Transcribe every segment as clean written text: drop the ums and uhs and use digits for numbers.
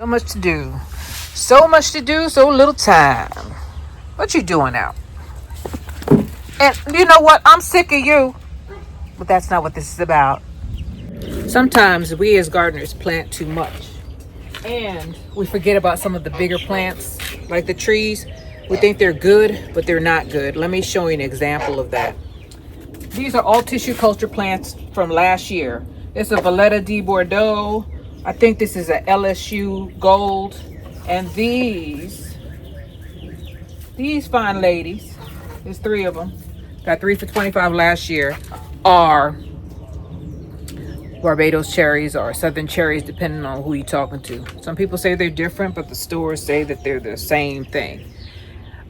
So much to do. So much to do, so little time. What you doing out? And you know what? I'm sick of you. But that's not what this is about. Sometimes we as gardeners plant too much. And we forget about some of the bigger plants, like the trees. We think they're good, but they're not good. Let me show you an example of that. These are all tissue culture plants from last year. It's a Valletta de Bordeaux. I think this is a LSU Gold. And these fine ladies, there's 3 of them, got 3 for $25 last year, are Barbados cherries or Southern cherries, depending on who you're talking to. Some people say they're different, but the stores say that they're the same thing.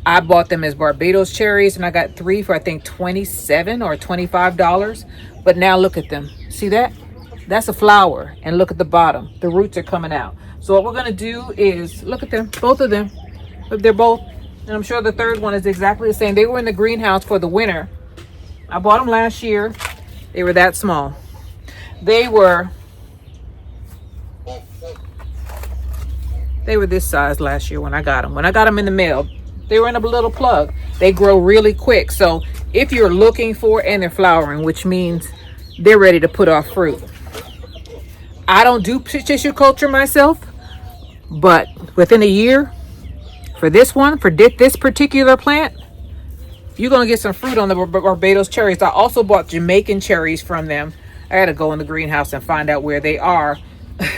I bought them as Barbados cherries, and I got 3 for I think $27 or $25. But now look at them. See that? That's a flower, and look at the bottom. The roots are coming out. So what we're gonna do is look at them, both of them. They're both, and I'm sure the third one is exactly the same. They were in the greenhouse for the winter. I bought them last year. They were that small. They were this size last year when I got them. When I got them in the mail, they were in a little plug. They grow really quick. So if you're looking for, and they're flowering, which means they're ready to put off fruit. I don't do tissue culture myself, but within a year, for this one, for this particular plant, you're going to get some fruit on the Barbados cherries. I also bought Jamaican cherries from them. I had to go in the greenhouse and find out where they are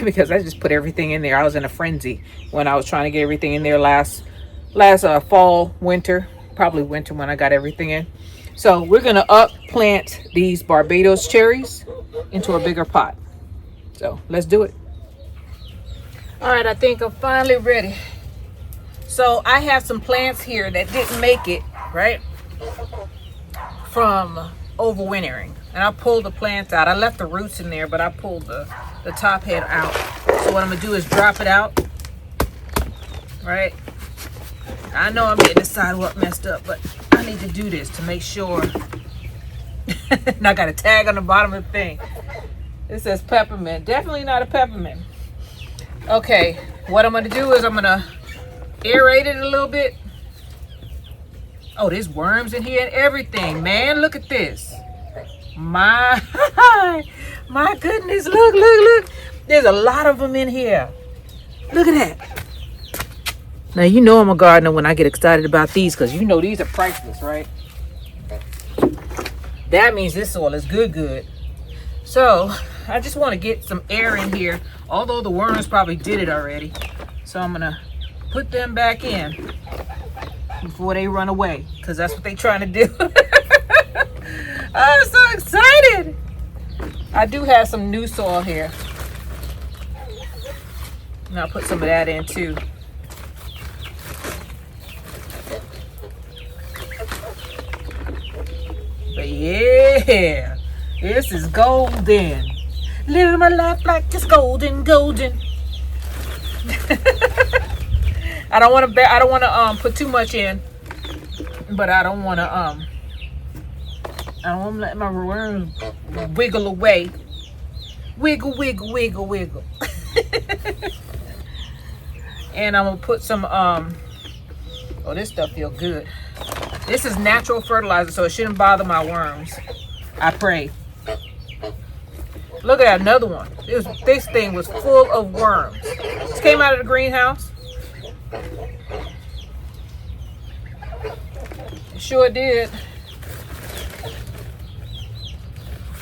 because I just put everything in there. I was in a frenzy when I was trying to get everything in there last fall, winter, probably winter when I got everything in. So we're going to plant these Barbados cherries into a bigger pot. So let's do it. All right, I think I'm finally ready. So I have some plants here that didn't make it, right, from overwintering. And I pulled the plants out. I left the roots in there, but I pulled the top head out. So what I'm gonna do is drop it out, right? I know I'm getting the sidewalk messed up, but I need to do this to make sure. And I got a tag on the bottom of the thing. It says peppermint. Definitely not a peppermint. Okay, what I'm gonna do is I'm gonna aerate it a little bit. Oh, there's worms in here and everything, man. Look at this. My goodness, look. There's a lot of them in here. Look at that. Now, you know I'm a gardener when I get excited about these, because you know these are priceless, right? That means this soil is good. So I just want to get some air in here, although the worms probably did it already. So I'm gonna put them back in before they run away, because that's what they're trying to do. I'm so excited. I do have some new soil here, and I'll put some of that in too. But yeah, this is golden. Living my life like it's golden. I don't want to put too much in, but I don't want to let my worms wiggle away. Wiggle. And I'm gonna put some oh, this stuff feels good. This is natural fertilizer, so it shouldn't bother my worms, I pray. Look at that, another one. This thing was full of worms. This came out of the greenhouse. It sure did.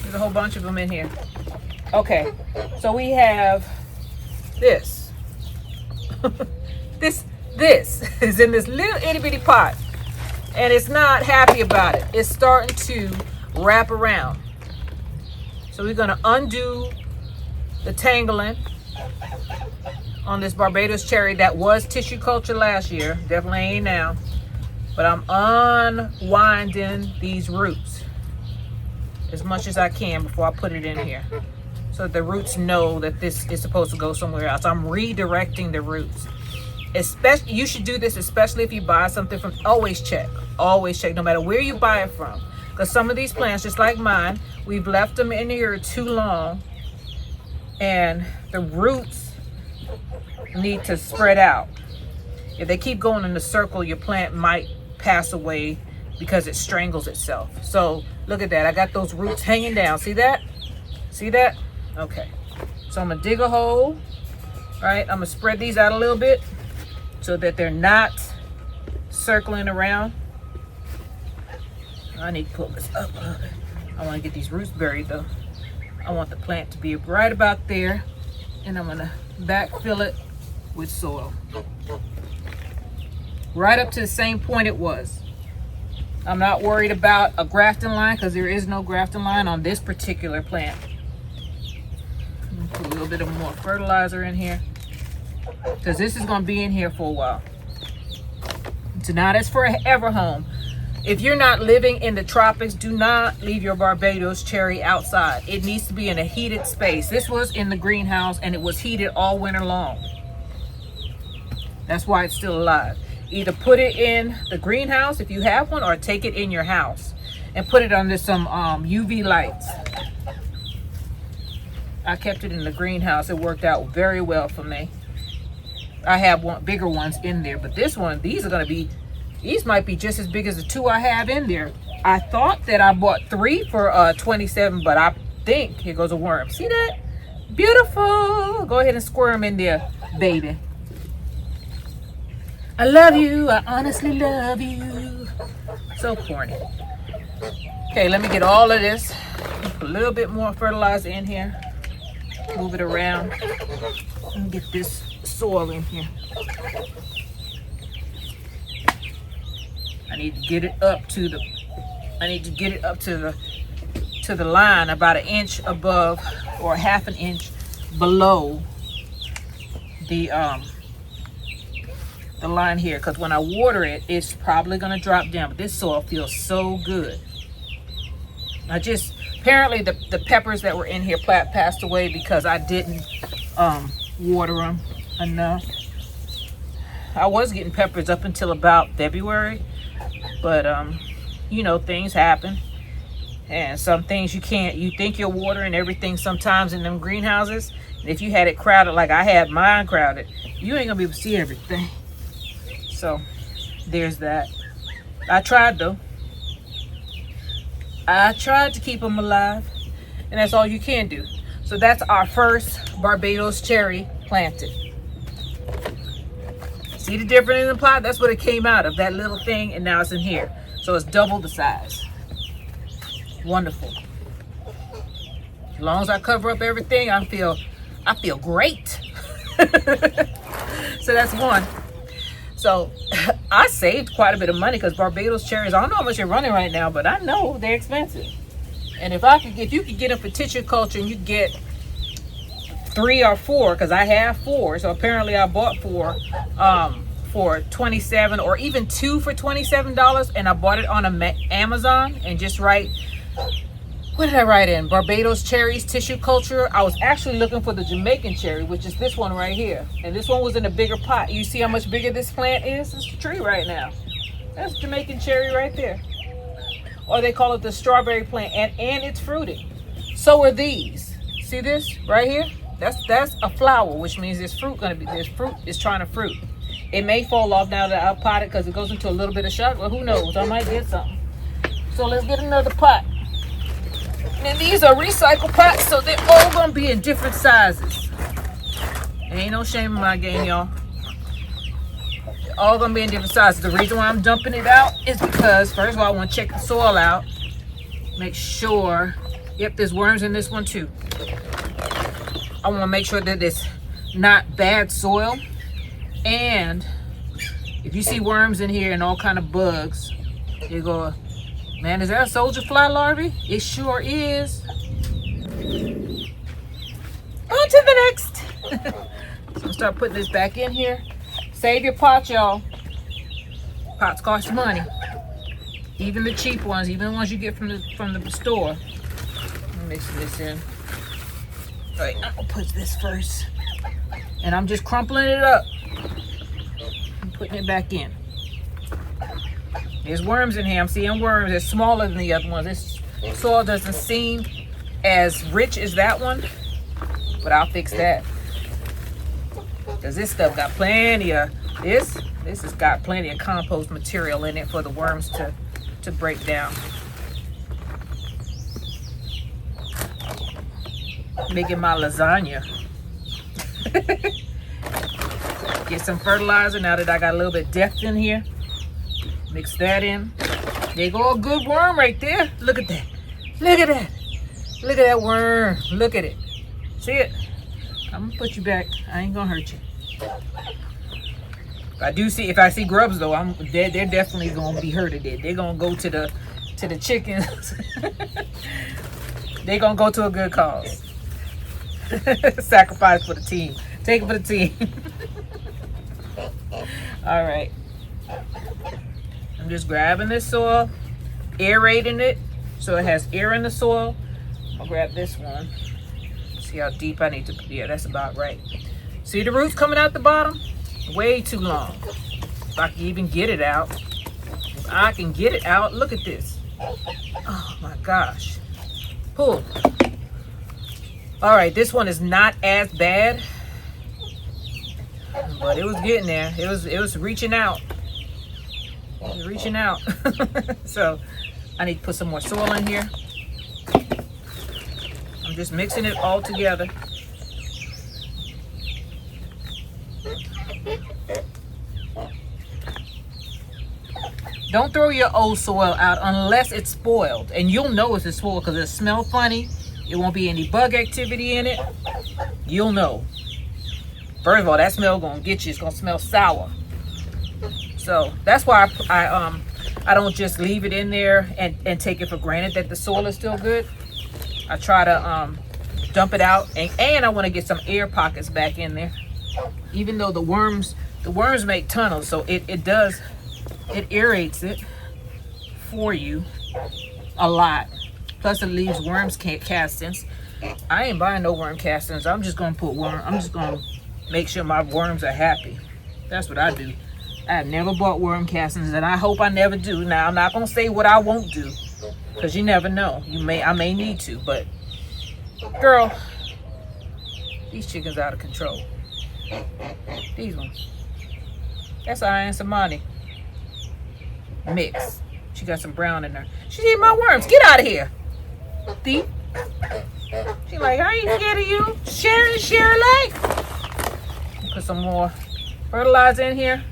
There's a whole bunch of them in here. Okay, so we have this. This is in this little itty bitty pot, and it's not happy about it. It's starting to wrap around. So we're gonna undo the tangling on this Barbados cherry that was tissue culture last year. Definitely ain't now. But I'm unwinding these roots as much as I can before I put it in here, so that the roots know that this is supposed to go somewhere else. I'm redirecting the roots. Especially, you should do this, especially if you buy something from, always check, no matter where you buy it from. Because some of these plants, just like mine, we've left them in here too long, and the roots need to spread out. If they keep going in a circle, your plant might pass away because it strangles itself. So look at that. I got those roots hanging down. See that? See that? Okay. So I'm gonna dig a hole. All right, I'm gonna spread these out a little bit so that they're not circling around. I need to pull this up a little bit. I want to get these roots buried though. I want the plant to be right about there, and I'm gonna backfill it with soil. Right up to the same point it was. I'm not worried about a grafting line because there is no grafting line on this particular plant. Put a little bit of more fertilizer in here because this is going to be in here for a while. So now that's forever home. If you're not living in the tropics, do not leave your Barbados cherry outside. It needs to be in a heated space. This was in the greenhouse and it was heated all winter long. That's why it's still alive. Either put it in the greenhouse if you have one, or take it in your house and put it under some UV lights. I kept it in the greenhouse. It worked out very well for me. I have bigger ones in there, but this one, these might be just as big as the two I have in there. I thought that I bought 3 for 27, but I think, here goes a worm. See that? Beautiful. Go ahead and squirm in there, baby. I love you. I honestly love you. So corny. Okay, let me get all of this. Put a little bit more fertilizer in here. Move it around. And get this soil in here. I need to get it up to the line about 1 inch above or 1/2 inch below the line here, because when I water it, it's probably going to drop down. But this soil feels so good. Apparently the peppers that were in here passed away because I didn't water them enough. I was getting peppers up until about February, but you know, things happen, and some things you think you're watering everything sometimes in them greenhouses, and if you had it crowded like I had mine crowded, you ain't gonna be able to see everything. So there's that. I tried though. I tried to keep them alive, and that's all you can do. So that's our first Barbados cherry planted. See the difference in the pot? That's what it came out of, that little thing, and now it's in here. So it's double the size. Wonderful. As long as I cover up everything, I feel great. So that's one. So I saved quite a bit of money because Barbados cherries, I don't know how much you're running right now, but I know they're expensive. And if you could get them for tissue culture and you get 3 or 4, because I have 4, so apparently I bought 4 for $27, or even 2 for $27, and I bought it on Amazon. And just write, what did I write in? Barbados cherries, tissue culture. I was actually looking for the Jamaican cherry, which is this one right here, and this one was in a bigger pot. You see how much bigger this plant is? It's a tree right now. That's Jamaican cherry right there, or they call it the strawberry plant, and it's fruiting. So are these. See this right here? That's a flower, which means this fruit is trying to fruit. It may fall off now that I've potted because it goes into a little bit of shock. Well, who knows? I might get something. So let's get another pot. And these are recycled pots, so they're all gonna be in different sizes. Ain't no shame in my game, y'all. They're all gonna be in different sizes. The reason why I'm dumping it out is because, first of all, I want to check the soil out. Make sure, yep, there's worms in this one too. I want to make sure that it's not bad soil. And if you see worms in here and all kind of bugs, you go, man, is that a soldier fly larvae? It sure is. On to the next. So I'll start putting this back in here. Save your pots, y'all. Pots cost money. Even the cheap ones, even the ones you get from the store. I'm mixing this in. All right, I'm gonna put this first. And I'm just crumpling it up. I'm putting it back in. There's worms in here. I'm seeing worms. They're smaller than the other ones. This soil doesn't seem as rich as that one, but I'll fix that. Because this stuff got plenty of this. This has got plenty of compost material in it for the worms to break down. Making my lasagna. Get some fertilizer now that I got a little bit depth in here. Mix that in. There go a good worm right there. Look at that. Look at that. Look at that worm. Look at it. See it? I'm gonna put you back. I ain't gonna hurt you. If I see grubs though, they're definitely gonna be hurted. They're gonna go to the chickens. They're gonna go to a good cause. Sacrifice for the team. Take it for the team. All right. I'm just grabbing this soil, aerating it so it has air in the soil. I'll grab this one. See how deep I need to. Yeah, that's about right. See the roots coming out the bottom? Way too long. If I can even get it out. If I can get it out, look at this. Oh my gosh. Pull. All right, this one is not as bad, but it was getting there. It was reaching out. It was reaching out. So I need to put some more soil in here. I'm just mixing it all together. Don't throw your old soil out unless it's spoiled, and you'll know it's spoiled because it'll smell funny. It won't be any bug activity in it. You'll know. First of all, that smell gonna get you. It's gonna smell sour. So that's why I don't just leave it in there and take it for granted that the soil is still good. I try to dump it out, and I want to get some air pockets back in there. Even though the worms make tunnels, so it aerates it for you a lot. Plus it leaves worms castings. I ain't buying no worm castings. I'm just gonna make sure my worms are happy. That's what I do. I've never bought worm castings, and I hope I never do. Now I'm not gonna say what I won't do, because you never know. I may need to, but girl, these chickens out of control. These ones. That's Iron Samani. Mix. She got some brown in her. She's eating my worms. Get out of here. Thief. She like, I ain't scared of you. Share life. Put some more fertilizer in here.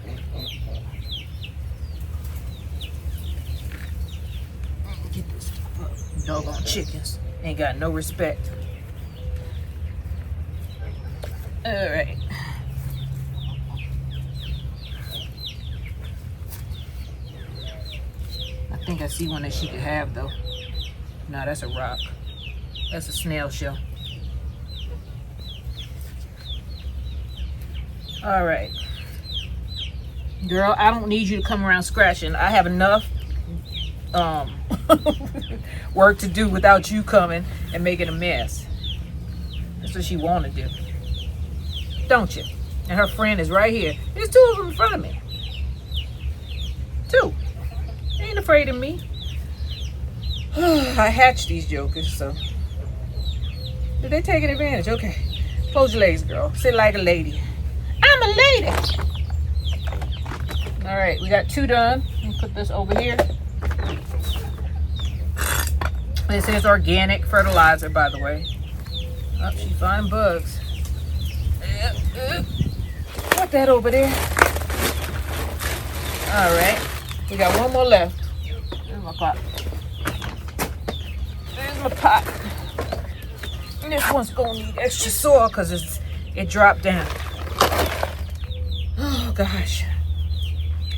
Get this stuff up. Doggone chickens. Ain't got no respect. Alright. I think I see one that she could have though. No, that's a rock. That's a snail shell. All right. Girl, I don't need you to come around scratching. I have enough work to do without you coming and making a mess. That's what she want to do. Don't you? And her friend is right here. There's two of them in front of me. Two. They ain't afraid of me. I hatched these jokers, so. Did they take advantage? Okay. Close your legs, girl. Sit like a lady. I'm a lady. All right, we got two done. Let me put this over here. This is organic fertilizer, by the way. Oh, she's finding bugs. Put that over there. All right. We got one more left. There's my pot. There's my pot. And this one's gonna need extra soil because it dropped down. Oh gosh.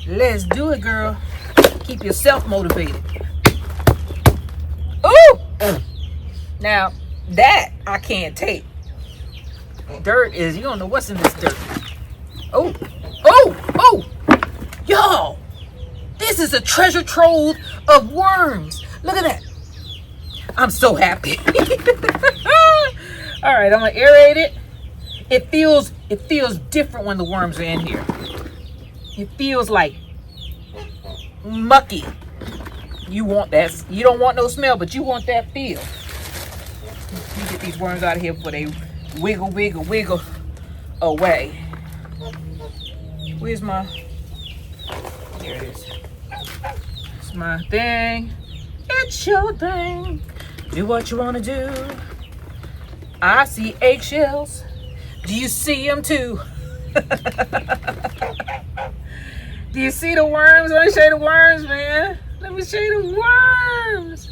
Let's do it, girl. Keep yourself motivated. Ooh! Now, that I can't take. Dirt is, you don't know what's in this dirt. Oh! Oh! Oh! Y'all! This is a treasure trove of worms. Look at that. I'm so happy. All right, I'm gonna aerate it. It feels different when the worms are in here. It feels like mucky. You want that. You don't want no smell, but you want that feel. Let me get these worms out of here before they wiggle away. Where's my, there it is. It's my thing. It's your thing. Do what you want to do. I see eggshells. Do you see them too? Do you see the worms? Let me show you the worms, man. Let me show you the worms.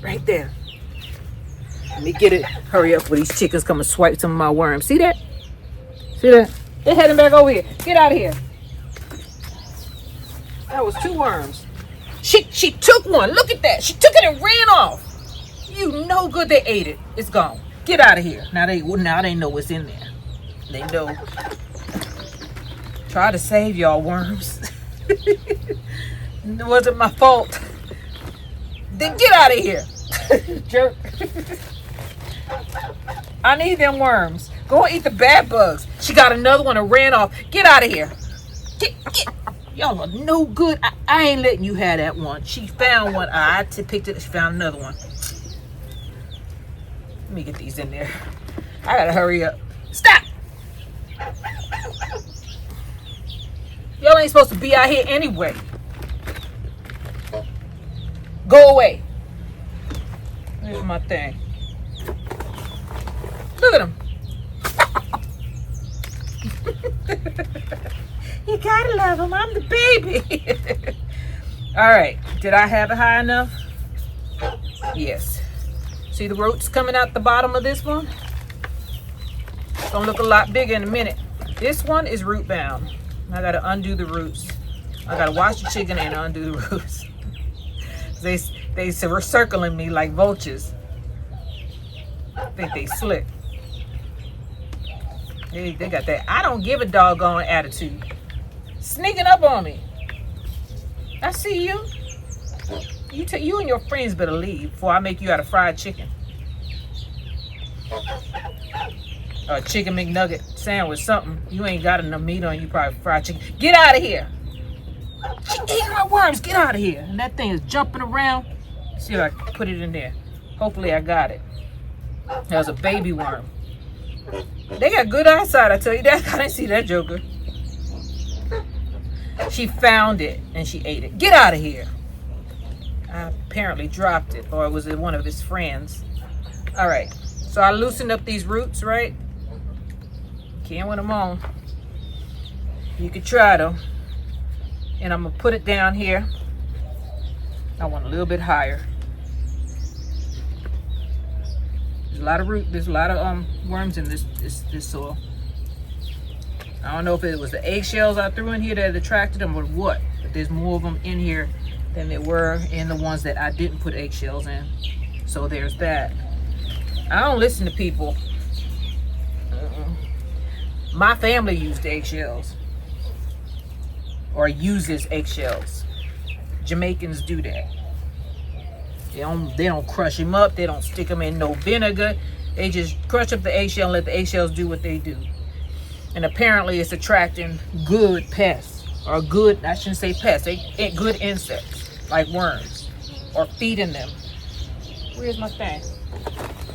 Right there. Let me get it. Hurry up for these chickens come and swipe some of my worms. See that? See that? They're heading back over here. Get out of here. That was 2 worms. She took one. Look at that. She took it and ran off. You know good they ate it. It's gone. Get out of here. Now they know what's in there. They know. Try to save y'all worms. It wasn't my fault. Then get out of here. Jerk. I need them worms. Go and eat the bad bugs. She got another one and ran off. Get out of here. Get. Y'all are no good. I ain't letting you have that one. She found one. I picked it. She found another one. Let me get these in there. I gotta hurry up. Stop. Y'all ain't supposed to be out here anyway. Go away. Here's my thing. Look at him. You gotta love him. I'm the baby. All right. Did I have it high enough? Yes. See the roots coming out the bottom of this one? It's gonna look a lot bigger in a minute. This one is root bound. I gotta undo the roots. I gotta wash the chicken and undo the roots. They were circling me like vultures. I think they slick. They got that I don't give a doggone attitude. Sneaking up on me. I see you. You and your friends better leave before I make you out of fried chicken. Or a chicken McNugget sandwich, something. You ain't got enough meat on you, probably fried chicken. Get out of here. She ate my worms. Get out of here. And that thing is jumping around. See if I can put it in there. Hopefully I got it. That was a baby worm. They got good eyesight, I tell you that. I didn't see that joker. She found it and she ate it. Get out of here. I apparently dropped it, or it was one of his friends. All right, so I loosened up these roots, right? Can't win them on. You could try though. And I'm gonna put it down here. I want a little bit higher. There's a lot of worms in this soil. I don't know if it was the eggshells I threw in here that attracted them or what, but there's more of them in here than there were in the ones that I didn't put eggshells in. So there's that. I don't listen to people. My family used eggshells or uses eggshells. Jamaicans do that. They don't crush them up. They don't stick them in no vinegar. They just crush up the eggshell and let the eggshells do what they do. And apparently it's attracting good pests, or good, I shouldn't say pests, good insects like worms, or feeding them. Where's my thing?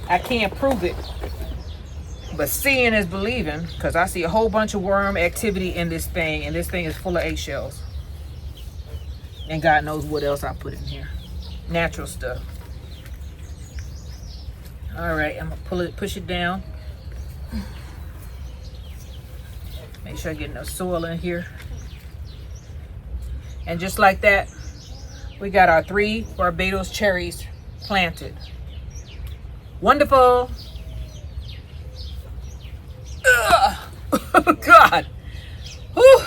I can't prove it, but seeing is believing, because I see a whole bunch of worm activity in this thing, and this thing is full of eggshells. And God knows what else I put in here. Natural stuff. All right, I'm gonna push it down. Make sure I get enough soil in here. And just like that, we got our 3 Barbados cherries planted. Wonderful. God. Whew.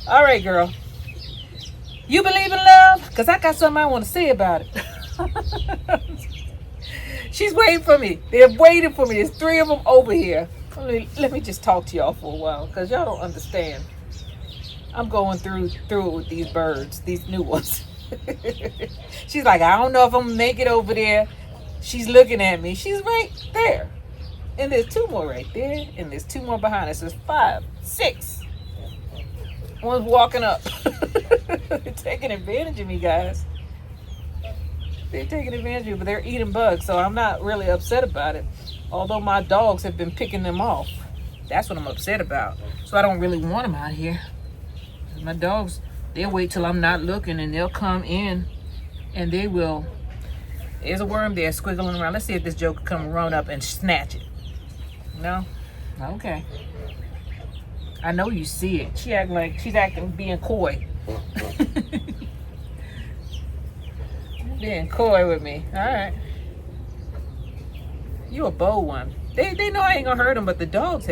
All right, girl. You believe in love? Because I got something I want to say about it. She's waiting for me. They're waiting for me. There's 3 of them over here. Let me just talk to y'all for a while, because y'all don't understand. I'm going through it with these birds, these new ones. She's like, I don't know if I'm going to make it over there. She's looking at me. She's right there. And there's 2 more right there. And there's 2 more behind us. There's 5, 6. One's walking up. They're taking advantage of me, guys. They're taking advantage of me, but they're eating bugs, so I'm not really upset about it. Although my dogs have been picking them off. That's what I'm upset about. So I don't really want them out here. My dogs, they'll wait till I'm not looking and they'll come in and they will. There's a worm there squiggling around. Let's see if this joker come run up and snatch it. No? Okay. I know you see it. She's acting being coy. Being coy with me. All right. You a bold one. They know I ain't gonna hurt them, but the dogs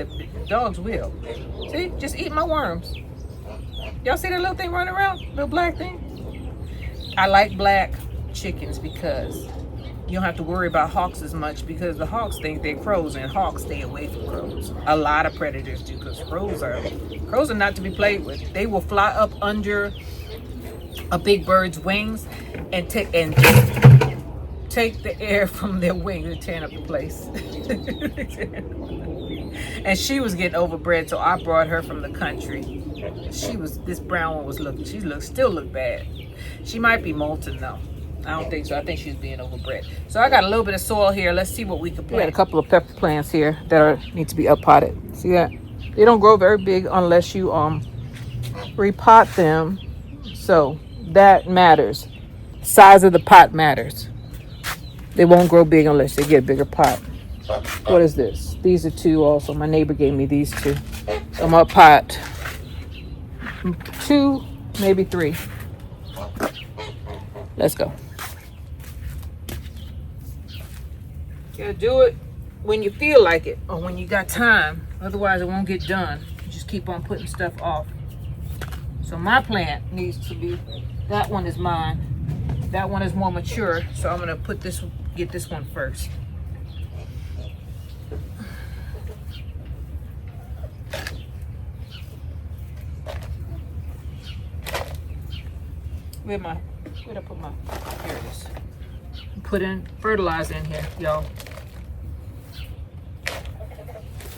will. See, just eat my worms. Y'all see that little thing running around? Little black thing? I like black chickens because you don't have to worry about hawks as much, because the hawks think they're crows and hawks stay away from crows. A lot of predators do, because crows are not to be played with. They will fly up under a big bird's wings and take the air from their wings and tear up the place. And she was getting overbred, so I brought her from the country. This brown one was still look bad. She might be molting though. I don't think so. I think she's being overbred. So I got a little bit of soil here. Let's see what we can plant. We got a couple of pepper plants here that need to be up potted. See that? They don't grow very big unless you repot them. So that matters. Size of the pot matters. They won't grow big unless they get a bigger pot. What is this? These are 2 also. My neighbor gave me these 2. So I'm up pot 2, maybe 3. Let's go. You gotta do it when you feel like it or when you got time. Otherwise, it won't get done. You just keep on putting stuff off. So my plant needs to be, that one is mine. That one is more mature. So I'm gonna get this one first. Where'd I put my, here it is. Put in fertilizer in here, y'all.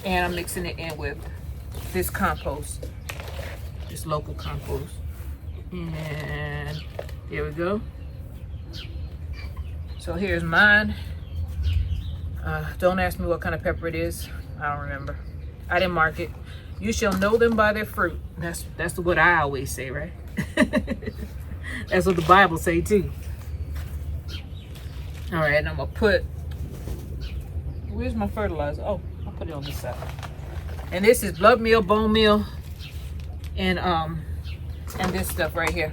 And I'm mixing it in with this compost, this local compost. And here we go. So here's mine. Don't ask me what kind of pepper it is. I don't remember. I didn't mark it. You shall know them by their fruit. That's what I always say, right? That's what the Bible say too. All right, and I'm gonna put, where's my fertilizer? Oh, I'll put it on this side. And this is blood meal, bone meal, and this stuff right here.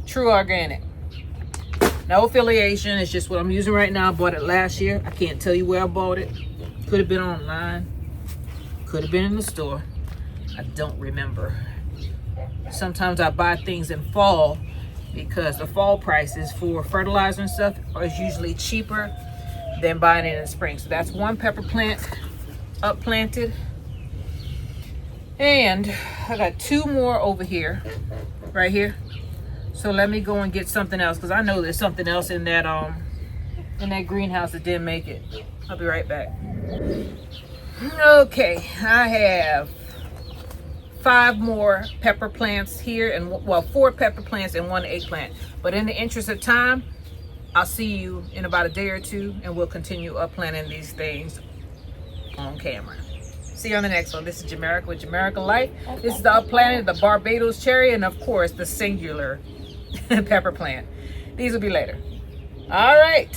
True organic. No affiliation, it's just what I'm using right now. I bought it last year. I can't tell you where I bought it. Could have been online, could have been in the store. I don't remember. Sometimes I buy things in fall because the fall prices for fertilizer and stuff is usually cheaper than buying it in the spring. So that's one pepper plant up planted. And I got 2 more over here, right here. So let me go and get something else, because I know there's something else in that greenhouse that didn't make it. I'll be right back. Okay, I have 5 more pepper plants here, and 4 pepper plants and 1 eggplant. But in the interest of time, I'll see you in about a day or 2, and we'll continue up planting these things on camera. See you on the next one. This is Jamerica with Jamerica Life. This is the up planting, the Barbados cherry, and of course the singular pepper plant. These will be later. All right.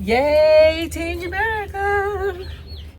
Yay, Team Jamerica.